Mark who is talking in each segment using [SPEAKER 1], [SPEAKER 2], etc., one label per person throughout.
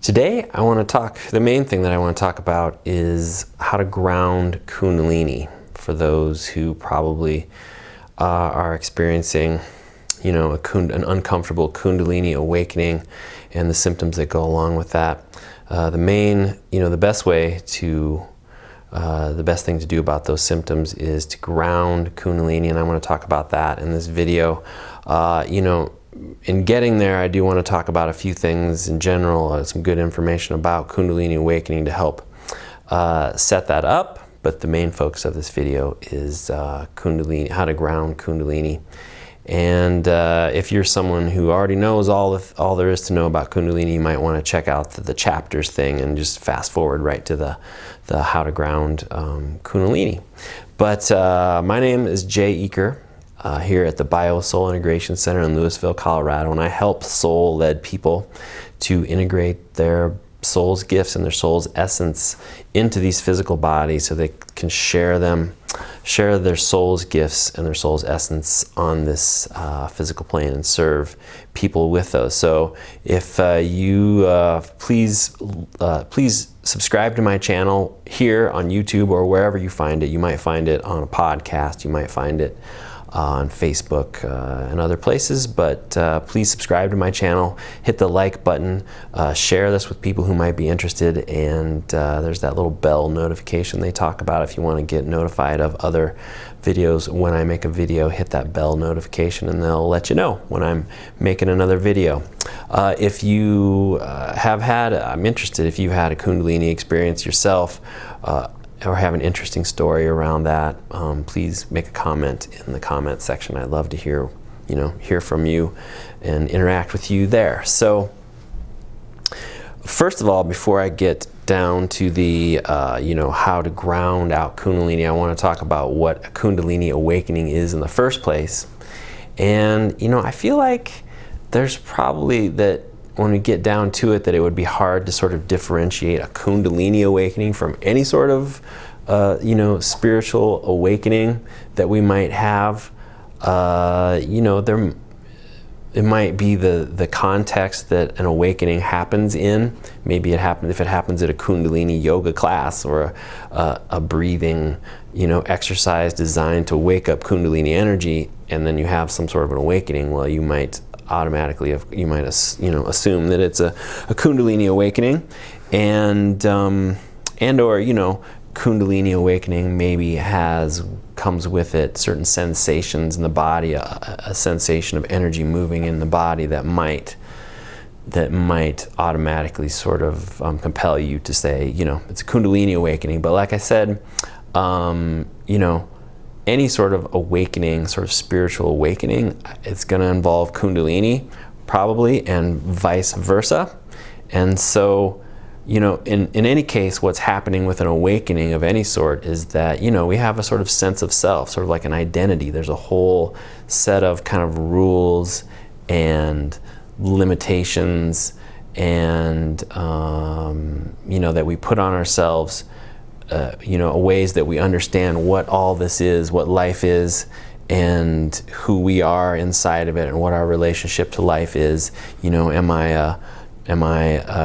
[SPEAKER 1] Today, the main thing that I want to talk about is how to ground Kundalini for those who probably are experiencing, an uncomfortable Kundalini awakening and the symptoms that go along with that. The best thing to do about those symptoms is to ground Kundalini, and I want to talk about that in this video. In getting there, I do want to talk about a few things in general, some good information about Kundalini awakening to help set that up. But the main focus of this video is Kundalini, how to ground Kundalini. And if you're someone who already knows all there is to know about Kundalini, you might want to check out the chapters thing and just fast forward right to the how to ground Kundalini. But my name is Jay Eaker. Here at the BioSoul Integration Center in Louisville, Colorado, and I help soul-led people to integrate their soul's gifts and their soul's essence into these physical bodies so they can share their soul's gifts and their soul's essence on this physical plane and serve people with those. So if you please subscribe to my channel here on YouTube or wherever you find it. You might find it on a podcast, you might find it on Facebook and other places, but please subscribe to my channel, hit the like button, share this with people who might be interested, and there's that little bell notification they talk about. If you want to get notified of other videos, when I make a video, hit that bell notification and they'll let you know when I'm making another video. If you I'm interested if you've had a Kundalini experience yourself, or have an interesting story around that, please make a comment in the comment section. I'd love to hear from you and interact with you there. So first of all, before I get down to the how to ground out Kundalini, I want to talk about what a Kundalini awakening is in the first place. And I feel like there's probably that when we get down to it, that it would be hard to sort of differentiate a Kundalini awakening from any sort of, spiritual awakening that we might have. It might be the context that an awakening happens in. Maybe if it happens at a Kundalini yoga class or a breathing, exercise designed to wake up Kundalini energy, and then you have some sort of an awakening. Well, you might automatically assume that it's a Kundalini awakening, and or Kundalini awakening maybe comes with it certain sensations in the body, a sensation of energy moving in the body that might automatically sort of compel you to say it's a Kundalini awakening. But like I said, any sort of awakening, sort of spiritual awakening, it's going to involve Kundalini, probably, and vice versa. And so, in any case, what's happening with an awakening of any sort is that, we have a sort of sense of self, sort of like an identity. There's a whole set of kind of rules and limitations and, that we put on ourselves, ways that we understand what all this is, what life is, and who we are inside of it, and what our relationship to life is. Am I a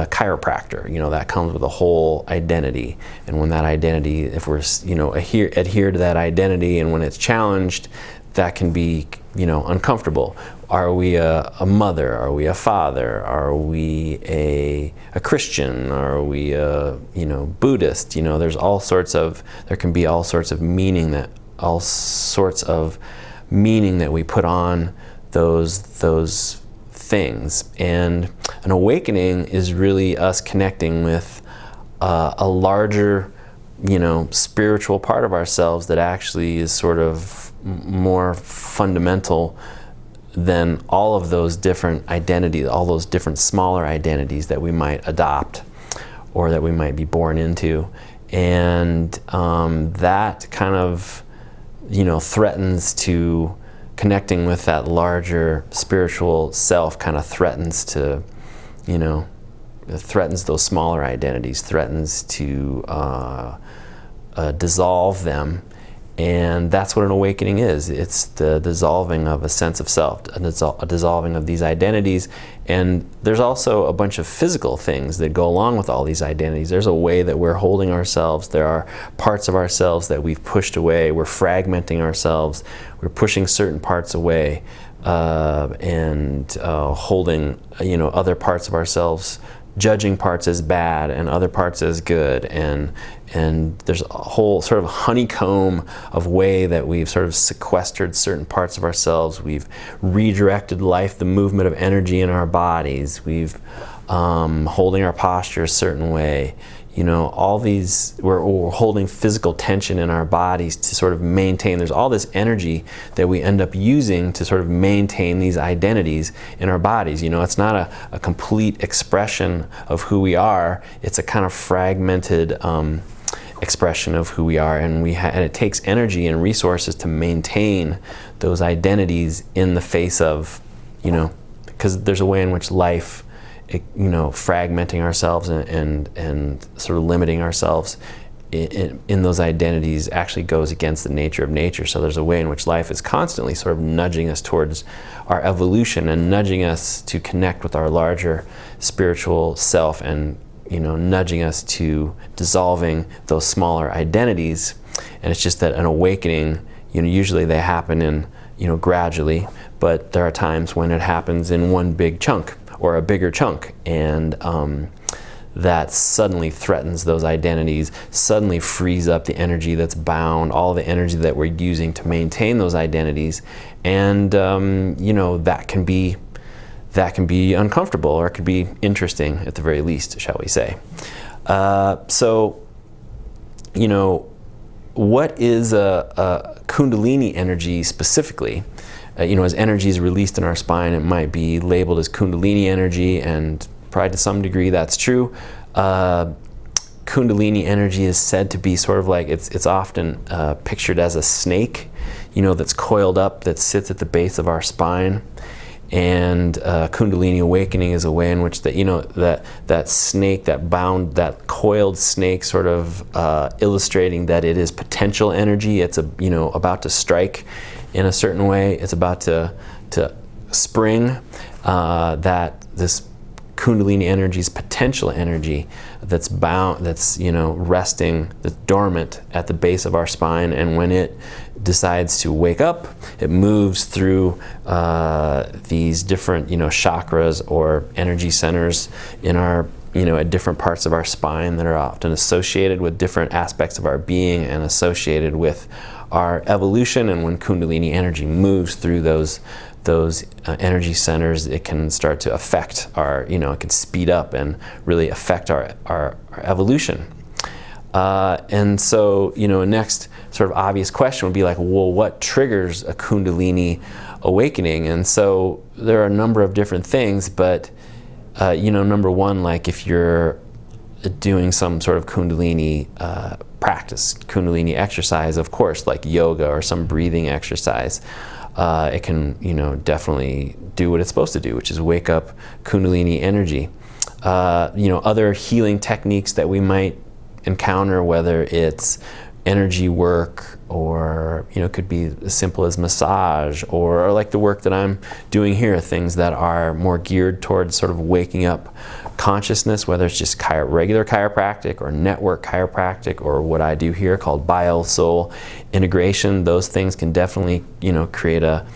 [SPEAKER 1] chiropractor? That comes with a whole identity. And when that identity, if we're, adhere to that identity, and when it's challenged, that can be, uncomfortable. Are we a mother? Are we a father? Are we a Christian? Are we a, Buddhist? There can be all sorts of meaning that we put on those things. And an awakening is really us connecting with a larger, spiritual part of ourselves that actually is sort of more fundamental than all of those different identities, all those different smaller identities that we might adopt or that we might be born into. And that kind of, threatens to connecting with that larger spiritual self, kind of threatens to, threatens those smaller identities, threatens to dissolve them. And that's what an awakening is. It's the dissolving of a sense of self, a dissolving of these identities. And there's also a bunch of physical things that go along with all these identities. There's a way that we're holding ourselves. There are parts of ourselves that we've pushed away. We're fragmenting ourselves. We're pushing certain parts away, and holding, other parts of ourselves, judging parts as bad and other parts as good, and there's a whole sort of honeycomb of way that we've sort of sequestered certain parts of ourselves. We've redirected life, the movement of energy in our bodies. We've holding our posture a certain way. All these, we're holding physical tension in our bodies to sort of maintain. There's all this energy that we end up using to sort of maintain these identities in our bodies. It's not a complete expression of who we are. It's a kind of fragmented expression of who we are, and it takes energy and resources to maintain those identities in the face of, because there's a way in which life, fragmenting ourselves and sort of limiting ourselves in those identities actually goes against the nature of nature. So there's a way in which life is constantly sort of nudging us towards our evolution and nudging us to connect with our larger spiritual self, and nudging us to dissolving those smaller identities. And it's just that an awakening, usually they happen in, gradually, but there are times when it happens in one big chunk or a bigger chunk, and that suddenly threatens those identities, suddenly frees up the energy that's bound, all the energy that we're using to maintain those identities, and that can be uncomfortable, or it could be interesting at the very least, shall we say. So, what is a Kundalini energy specifically? As energy is released in our spine, it might be labeled as Kundalini energy, and probably to some degree that's true. Kundalini energy is said to be sort of like, it's often pictured as a snake, that's coiled up, that sits at the base of our spine. And Kundalini awakening is a way in which that snake, that coiled snake, sort of illustrating that it is potential energy. It's about to strike in a certain way. It's about to spring. That this Kundalini energy is potential energy that's bound, that's resting, that's dormant at the base of our spine, and when it decides to wake up, it moves through these different chakras or energy centers in our at different parts of our spine that are often associated with different aspects of our being and associated with our evolution. And when Kundalini energy moves through those energy centers, it can start to affect our, it can speed up and really affect our evolution. And so, next sort of obvious question would be like, well, what triggers a Kundalini awakening? And so there are a number of different things, but, number one, like if you're doing some sort of Kundalini practice, Kundalini exercise, of course, like yoga or some breathing exercise, it can, definitely do what it's supposed to do, which is wake up Kundalini energy. Other healing techniques that we might encounter, whether it's energy work or, it could be as simple as massage or like the work that I'm doing here, things that are more geared towards sort of waking up consciousness, whether it's just regular chiropractic or network chiropractic or what I do here called BioSoul integration. Those things can definitely, create a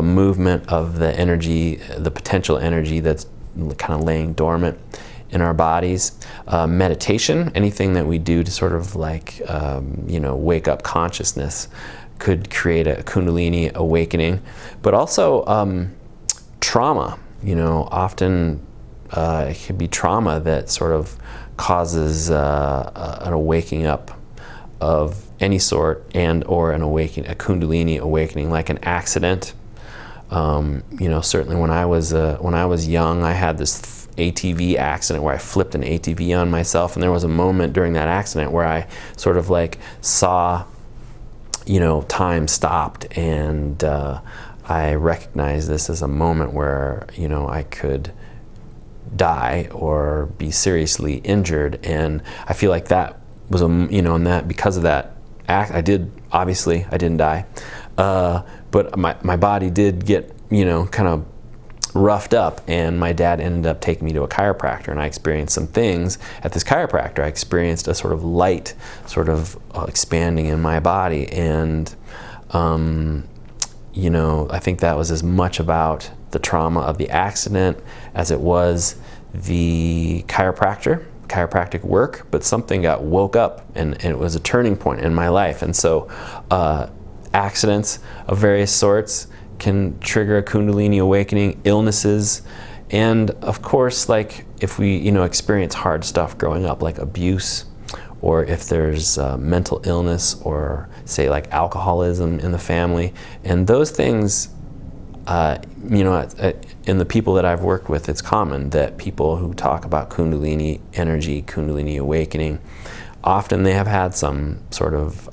[SPEAKER 1] movement of the energy, the potential energy that's kind of laying dormant in our bodies. Meditation, anything that we do to sort of like, wake up consciousness could create a Kundalini awakening. But also trauma, often it can be trauma that sort of causes an awakening up of any sort, and or a Kundalini awakening, like an accident. Certainly when I was young, I had this ATV accident where I flipped an ATV on myself, and there was a moment during that accident where I sort of like saw, time stopped, and I recognized this as a moment where, I could die or be seriously injured. And I feel like that was and that because of that act, I did Obviously, I didn't die, but my body did get, kind of roughed up, and my dad ended up taking me to a chiropractor, and I experienced some things at this chiropractor. I experienced a sort of light sort of expanding in my body, and I think that was as much about the trauma of the accident as it was the chiropractic work, but something got woke up, and it was a turning point in my life. And so accidents of various sorts can trigger a Kundalini awakening, illnesses, and of course, like if we experience hard stuff growing up, like abuse, or if there's mental illness, or say like alcoholism in the family, and those things, in the people that I've worked with, it's common that people who talk about Kundalini energy, Kundalini awakening, often they have had some sort of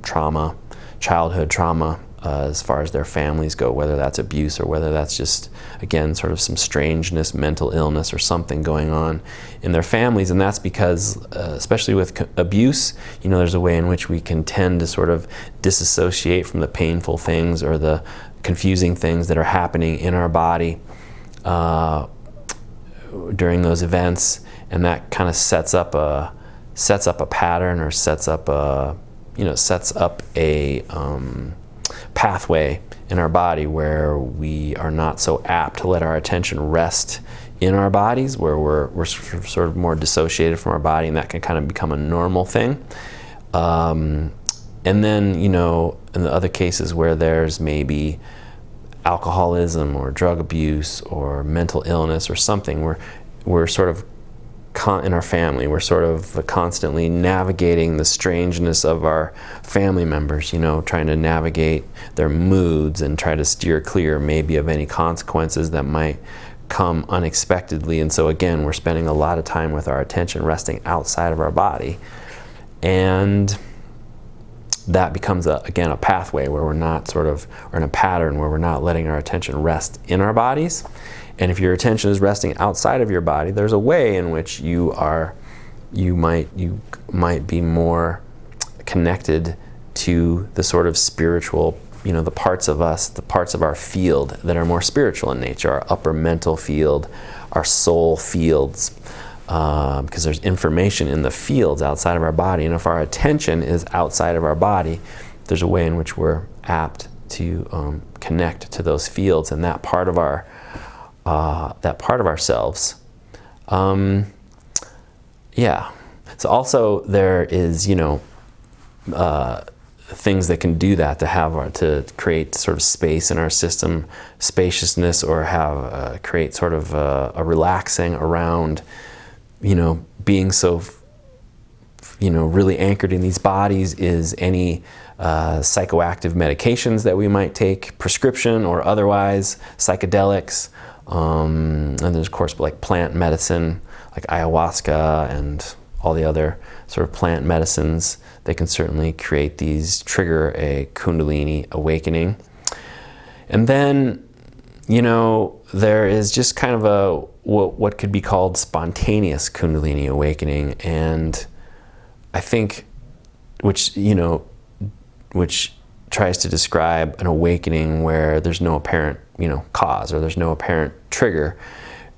[SPEAKER 1] trauma, childhood trauma, as far as their families go, whether that's abuse or whether that's just, again, sort of some strangeness, mental illness, or something going on in their families. And that's because, especially with abuse, there's a way in which we can tend to sort of disassociate from the painful things or the confusing things that are happening in our body during those events, and that kind of sets up a pattern, or sets up a pathway in our body where we are not so apt to let our attention rest in our bodies, where we're sort of more dissociated from our body, and that can kind of become a normal thing. And then, in the other cases where there's maybe alcoholism or drug abuse or mental illness or something, we're sort of in our family, we're sort of constantly navigating the strangeness of our family members, trying to navigate their moods and try to steer clear maybe of any consequences that might come unexpectedly. And so again, we're spending a lot of time with our attention resting outside of our body, and that becomes again a pathway where we're not or in a pattern where we're not letting our attention rest in our bodies. And if your attention is resting outside of your body, there's a way in which you might be more connected to the sort of spiritual, the parts of us, the parts of our field that are more spiritual in nature, our upper mental field, our soul fields, because there's information in the fields outside of our body. And if our attention is outside of our body, there's a way in which we're apt to connect to those fields and that part of ourselves. So also there is, things that can do that, to create sort of space in our system, spaciousness, or create sort of a relaxing around, being so, really anchored in these bodies, is any psychoactive medications that we might take, prescription or otherwise, psychedelics. And there's of course like plant medicine, like ayahuasca and all the other sort of plant medicines. They can certainly trigger a Kundalini awakening. And then, there is just kind of what could be called spontaneous Kundalini awakening, and I think which tries to describe an awakening where there's no apparent, cause, or there's no apparent trigger.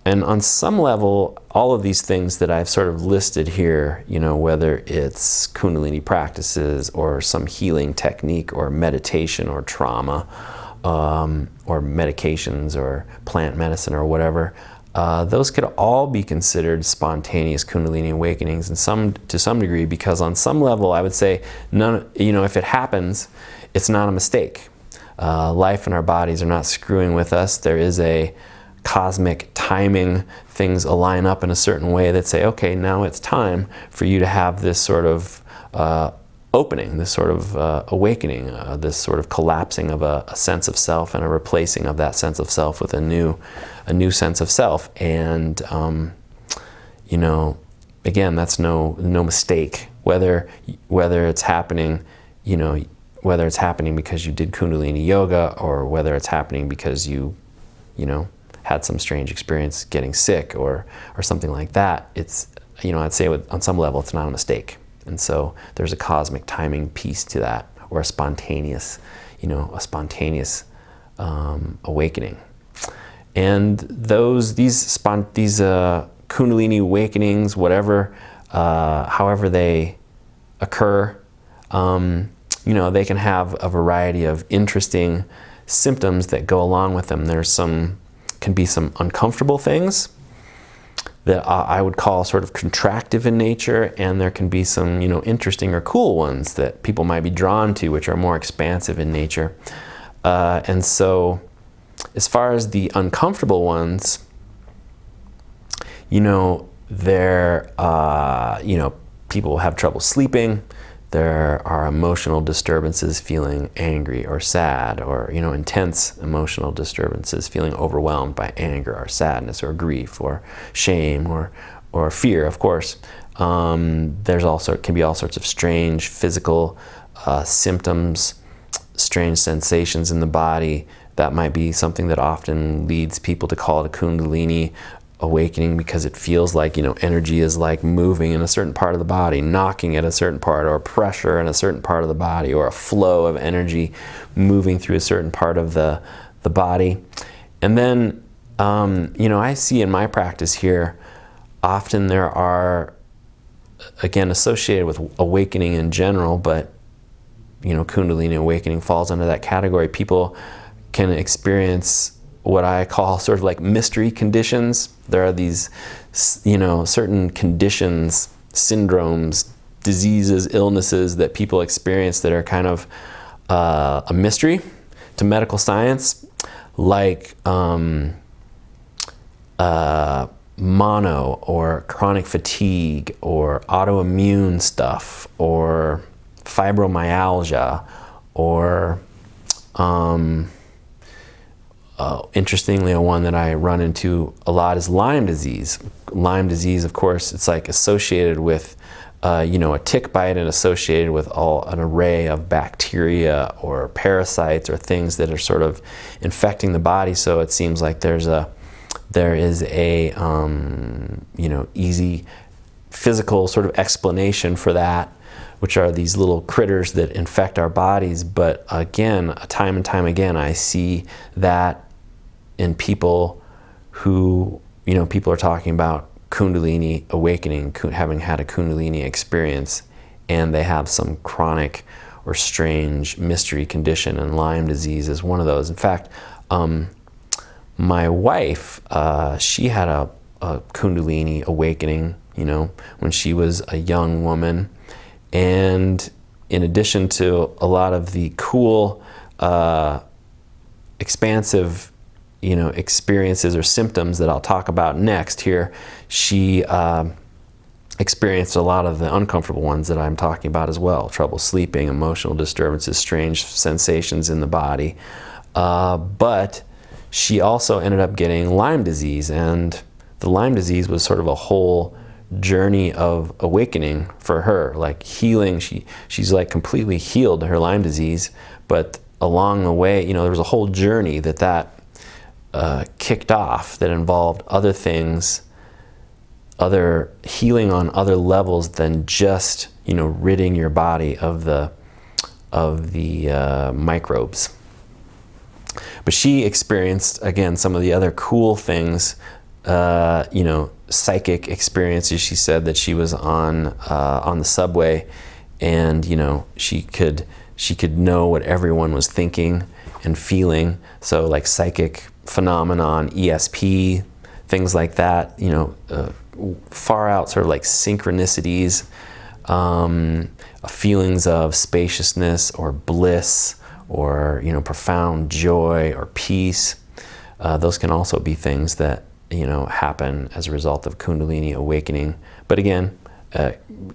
[SPEAKER 1] And on some level, all of these things that I've sort of listed here, whether it's Kundalini practices or some healing technique or meditation or trauma, or medications or plant medicine or whatever, those could all be considered spontaneous Kundalini awakenings to some degree, because on some level I would say if it happens, it's not a mistake. Life and our bodies are not screwing with us. There is a cosmic timing. Things align up in a certain way that say, okay, now it's time for you to have this sort of opening, this sort of awakening, this sort of collapsing of a sense of self and a replacing of that sense of self with a new sense of self. And again, that's no mistake. Whether it's happening, whether it's happening because you did Kundalini yoga, or whether it's happening because you had some strange experience getting sick or something like that, it's, I'd say on some level it's not a mistake. And so there's a cosmic timing piece to that, or a spontaneous, awakening. And these Kundalini awakenings, however they occur, they can have a variety of interesting symptoms that go along with them. Can be some uncomfortable things that I would call sort of contractive in nature, and there can be some, interesting or cool ones that people might be drawn to, which are more expansive in nature. And so, as far as the uncomfortable ones, people have trouble sleeping. There are emotional disturbances, feeling angry or sad, or intense emotional disturbances, feeling overwhelmed by anger or sadness or grief or shame or fear, of course. Can be all sorts of strange physical symptoms, strange sensations in the body. That might be something that often leads people to call it a Kundalini awakening, because it feels like, energy is like moving in a certain part of the body, knocking at a certain part, or pressure in a certain part of the body, or a flow of energy moving through a certain part of the body. And then, I see in my practice here, often there are, again, associated with awakening in general, but, Kundalini awakening falls under that category. People can experience what I call sort of like mystery conditions. There are these, certain conditions, syndromes, diseases, illnesses that people experience that are kind of a mystery to medical science, like mono or chronic fatigue or autoimmune stuff or fibromyalgia or interestingly, one that I run into a lot is Lyme disease. Lyme disease, of course, it's like associated with, a tick bite, and associated with an array of bacteria or parasites or things that are sort of infecting the body. So it seems like there is a easy physical sort of explanation for that, which are these little critters that infect our bodies. But again, time and time again, I see that in people who, people are talking about Kundalini awakening, having had a Kundalini experience, and they have some chronic or strange mystery condition, and Lyme disease is one of those. In fact, my wife, she had a Kundalini awakening, when she was a young woman. And in addition to a lot of the cool, expansive, experiences or symptoms that I'll talk about next here, she experienced a lot of the uncomfortable ones that I'm talking about as well. Trouble sleeping, emotional disturbances, strange sensations in the body. But she also ended up getting Lyme disease, and the Lyme disease was sort of a whole journey of awakening for her, like healing. She's like completely healed her Lyme disease, but along the way, there was a whole journey that kicked off that involved other things, other healing on other levels than just ridding your body of the microbes. But she experienced, again, some of the other cool things, psychic experiences. She said that she was on the subway, and she could know what everyone was thinking and feeling. So like psychic phenomenon, ESP, things like that. Far out, sort of like synchronicities, feelings of spaciousness or bliss, or profound joy or peace. Those can also be things that happen as a result of Kundalini awakening, but again,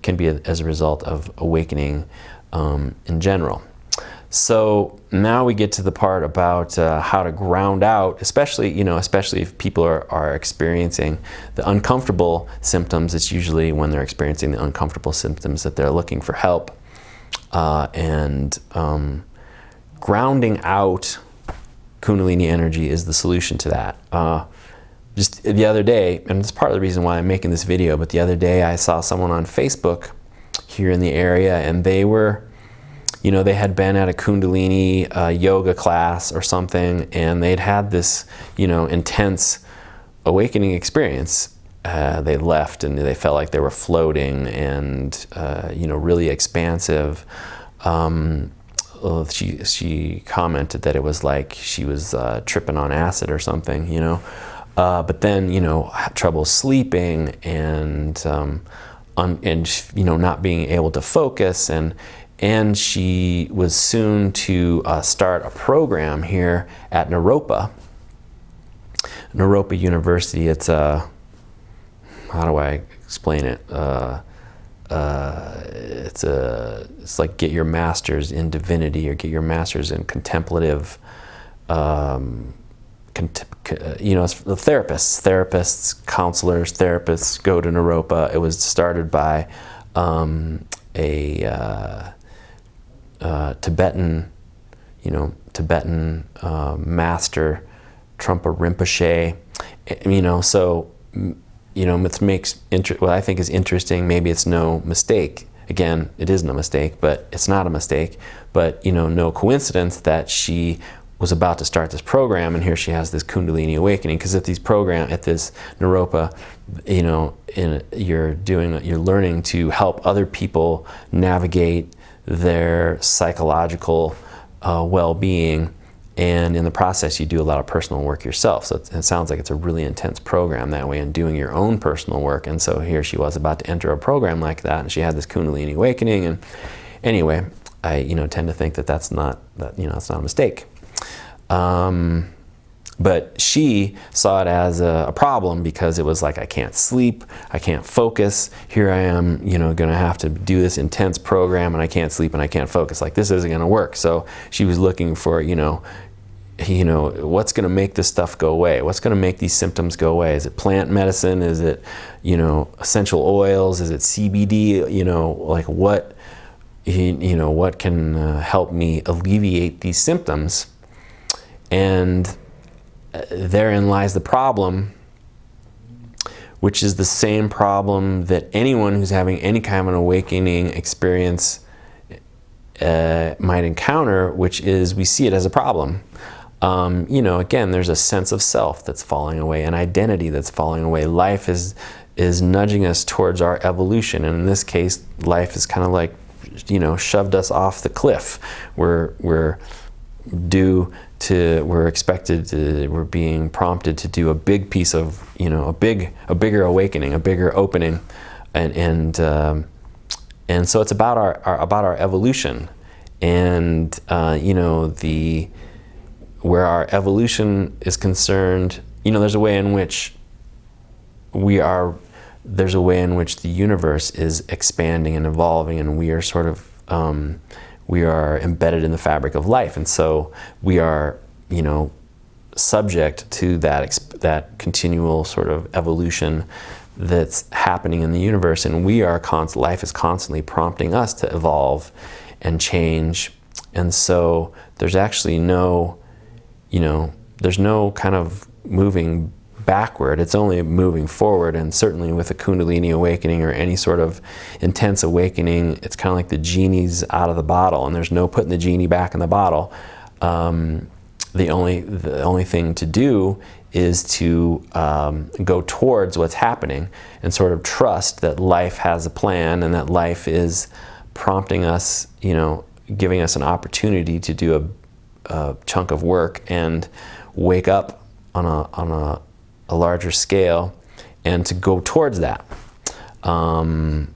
[SPEAKER 1] can be as a result of awakening in general. So now we get to the part about how to ground out, especially if people are experiencing the uncomfortable symptoms. It's usually when they're experiencing the uncomfortable symptoms that they're looking for help, and grounding out Kundalini energy is the solution to that. Just the other day, and it's part of the reason why I'm making this video, but the other day I saw someone on Facebook here in the area, and they were you know, they had been at a Kundalini yoga class or something, and they'd had this, you know, intense awakening experience. They left and they felt like they were floating and, you know, really expansive. She commented that it was like she was tripping on acid or something, you know. But then, you know, had trouble sleeping and you know, not being able to focus, and she was soon to start a program here at Naropa University. It's how do I explain it? It's like get your master's in divinity or get your master's in contemplative. You know, it's the therapists, counselors, therapists go to Naropa. It was started by a Tibetan, you know, master, Trungpa Rinpoche. You know, so, you know, it makes what I think is interesting. Maybe it's no mistake. Again, it isn't a mistake, but it's not a mistake. But, you know, no coincidence that she was about to start this program, and here she has this Kundalini awakening. Because at this Naropa, you know, you're learning to help other people navigate their psychological well-being, and in the process, you do a lot of personal work yourself. So it sounds like it's a really intense program that way, and doing your own personal work. And so here she was about to enter a program like that, and she had this Kundalini awakening. And anyway, I, you know, tend to think that it's not a mistake. But she saw it as a problem, because it was like, I can't sleep, I can't focus. Here I am, you know, going to have to do this intense program, and I can't sleep and I can't focus. Like, this isn't going to work. So she was looking for, you know, what's going to make this stuff go away? What's going to make these symptoms go away? Is it plant medicine? Is it, you know, essential oils? Is it CBD? You know, like what can help me alleviate these symptoms? And therein lies the problem, which is the same problem that anyone who's having any kind of an awakening experience might encounter, which is we see it as a problem. You know, again, there's a sense of self that's falling away, an identity that's falling away. Life is nudging us towards our evolution, and in this case, life is kind of like, you know, shoved us off the cliff. We're being prompted to do a big piece of, you know, a bigger awakening, a bigger opening, and so it's about our evolution, and you know, where our evolution is concerned, you know, there's a way in which the universe is expanding and evolving, and we are sort of we are embedded in the fabric of life, and so we are, you know, subject to that continual sort of evolution that's happening in the universe, and life is constantly prompting us to evolve and change, and so there's actually there's no kind of moving backward. It's only moving forward, and certainly with a Kundalini awakening or any sort of intense awakening, it's kind of like the genie's out of the bottle, and there's no putting the genie back in the bottle. The only thing to do is to go towards what's happening and sort of trust that life has a plan, and that life is prompting us, you know, giving us an opportunity to do a chunk of work and wake up on a larger scale, and to go towards that. To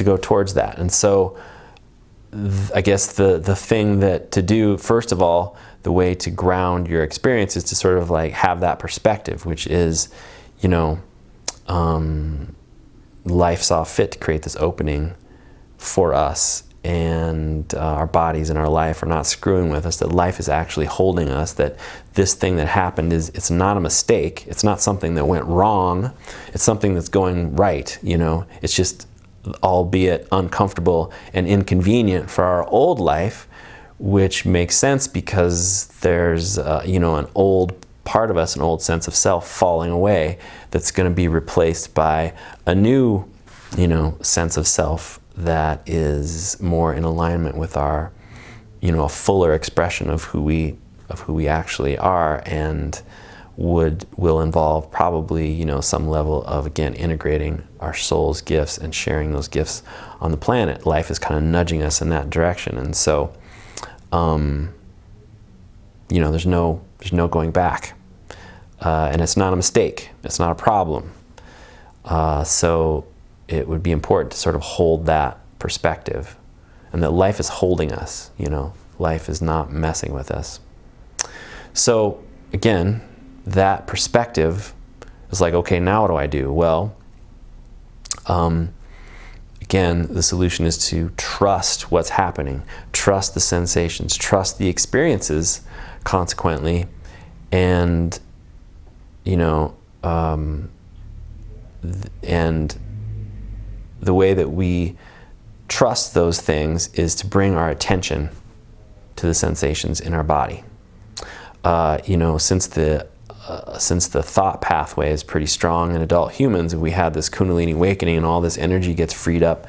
[SPEAKER 1] go towards that. And so I guess the thing that to do, first of all, the way to ground your experience is to sort of like have that perspective, which is, you know, life saw fit to create this opening for us, and our bodies and our life are not screwing with us, that life is actually holding us, that this thing that happened it's not a mistake, it's not something that went wrong, it's something that's going right, you know. It's just, albeit uncomfortable and inconvenient for our old life, which makes sense because there's you know, an old part of us, an old sense of self falling away, that's going to be replaced by a new sense of self that is more in alignment with our, a fuller expression of who we actually are, and will involve probably, some level of, again, integrating our soul's gifts and sharing those gifts on the planet. Life is kind of nudging us in that direction. And so, there's no going back. And it's not a mistake. It's not a problem. So it would be important to sort of hold that perspective, and that life is holding us, life is not messing with us. So again, that perspective is like, okay, now what do I do? Well, again, the solution is to trust what's happening, trust the sensations, trust the experiences, consequently, and and the way that we trust those things is to bring our attention to the sensations in our body. Since the thought pathway is pretty strong in adult humans, if we had this Kundalini awakening and all this energy gets freed up,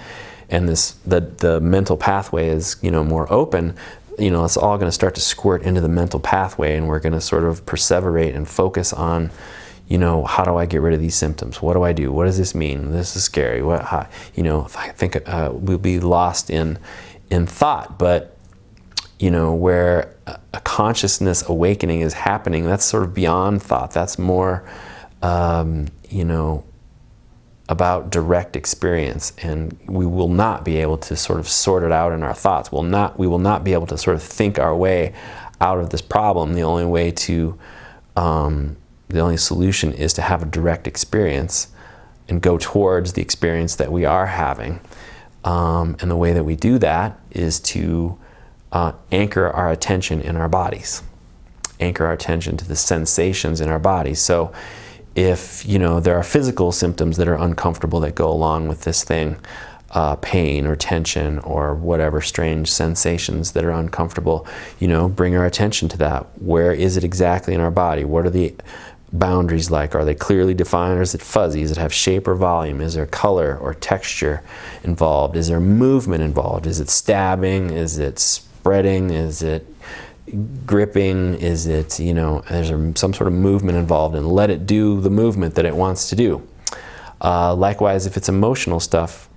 [SPEAKER 1] and the mental pathway is more open, it's all going to start to squirt into the mental pathway, and we're going to sort of perseverate and focus on, how do I get rid of these symptoms? What do I do? What does this mean? This is scary. If I think we'll be lost in thought, but where a consciousness awakening is happening, that's sort of beyond thought. That's more, about direct experience, and we will not be able to sort of sort it out in our thoughts. We will not be able to sort of think our way out of this problem. The only way to, the only solution is to have a direct experience and go towards the experience that we are having. And the way that we do that is to anchor our attention in our bodies, anchor our attention to the sensations in our bodies. So if there are physical symptoms that are uncomfortable that go along with this thing, pain or tension or whatever strange sensations that are uncomfortable, bring our attention to that. Where is it exactly in our body? What are the boundaries like? Are they clearly defined, or is it fuzzy? Does it have shape or volume? Is there color or texture involved? Is there movement involved? Is it stabbing? Is it spreading? Is it gripping? Is it, there's some sort of movement involved, and let it do the movement that it wants to do. Likewise, if it's emotional stuff,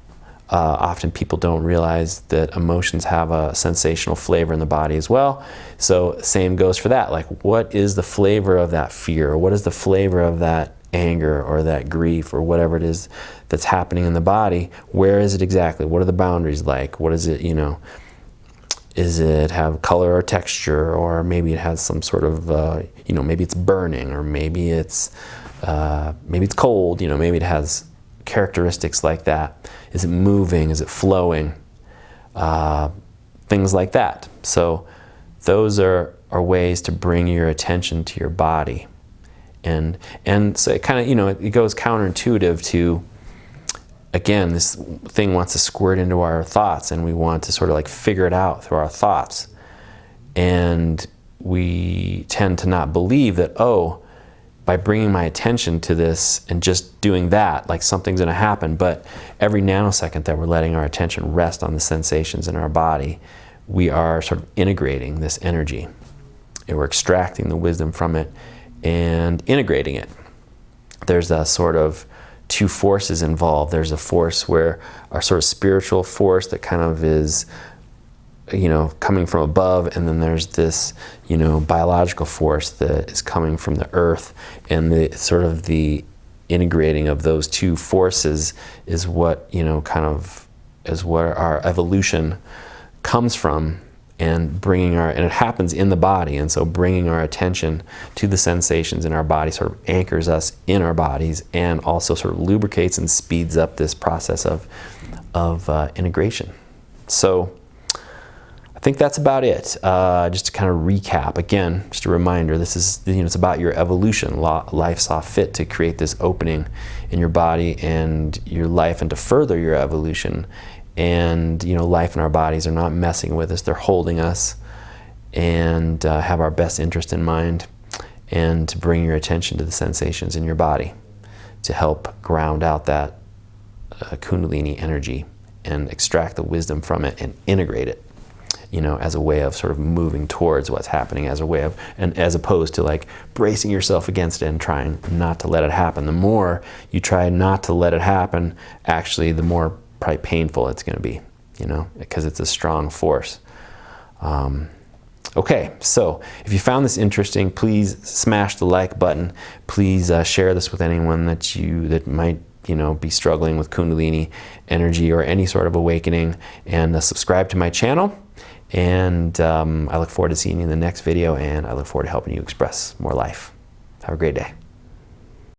[SPEAKER 1] often people don't realize that emotions have a sensational flavor in the body as well. So same goes for that. Like, what is the flavor of that fear? Or what is the flavor of that anger or that grief or whatever it is that's happening in the body? Where is it exactly? What are the boundaries like? What is it, Is it have color or texture, or maybe it has some sort of, maybe it's burning, or maybe it's cold, maybe it has characteristics like that. Is it moving? Is it flowing? Things like that. So those are ways to bring your attention to your body. And so it kind of, it goes counterintuitive to, again, this thing wants to squirt into our thoughts, and we want to sort of like figure it out through our thoughts. And we tend to not believe that, by bringing my attention to this and just doing that, like something's going to happen. But every nanosecond that we're letting our attention rest on the sensations in our body, we are sort of integrating this energy, and we're extracting the wisdom from it and integrating it. There's a sort of two forces involved. There's a force where our sort of spiritual force that kind of is, coming from above, and then there's this, biological force that is coming from the earth, and the sort of the integrating of those two forces is what, is where our evolution comes from, and and it happens in the body. And so bringing our attention to the sensations in our body sort of anchors us in our bodies, and also sort of lubricates and speeds up this process of integration. So I think that's about it. Just to kind of recap, again, just a reminder, this is, it's about your evolution. Life saw fit to create this opening in your body and your life, and to further your evolution. And life and our bodies are not messing with us. They're holding us, and have our best interest in mind, and to bring your attention to the sensations in your body to help ground out that Kundalini energy and extract the wisdom from it and integrate it, you know, as a way of sort of moving towards what's happening, as a way of, and as opposed to like bracing yourself against it and trying not to let it happen. The more you try not to let it happen, actually, the more probably painful it's going to be, you know, because it's a strong force. Okay, so if you found this interesting, please smash the like button. Please share this with anyone that might, you know, be struggling with Kundalini energy or any sort of awakening, and subscribe to my channel. And I look forward to seeing you in the next video, and I look forward to helping you express more life. Have a great day.